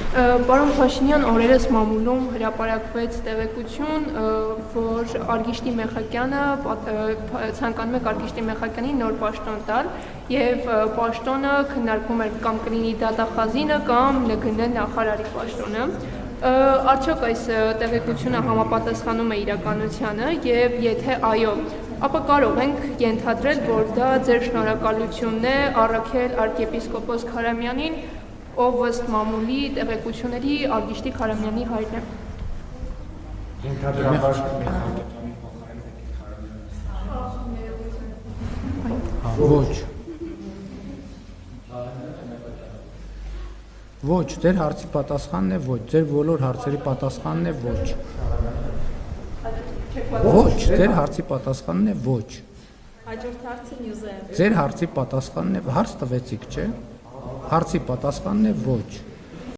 Պարոն Փաշինյան, օրերս մամուլում հրապարակվեց տեղեկություն, որ Արգիշտի Մեխակյանը ցանկանում է Արգիշտի Մեխակյանին նոր պաշտոն տալ եւ պաշտոնը քննարկվում էր կամ կլինի դատախազինը կամ ԼԳՆ նախարարի պաշտոնը։ Արդյոք այս տեղեկությունը համապատասխանում է իրականությանը եւ եթե այո, ապա կարող ենք ենթադրել, որ դա ձեր շնորհակալությունն է առաքել arczepiskopos Քարամյանին, ով ըստ մամուլի տեղեկությունների Արգիշտի Քարամյանի հայրն է։ Ոչ, ձեր հարցի պատասխանն է ոչ, ձեր բոլոր հարցերի պատասխանն է ոչ։ Ոչ, ձեր հարցի պատասխանն է ոչ։ Հաջորդ հարցը նյուզ է։ Ձեր հարցի պատասխանն է հարց տվեցիք, չէ՞։ Հարցի պատասխանն է ոչ։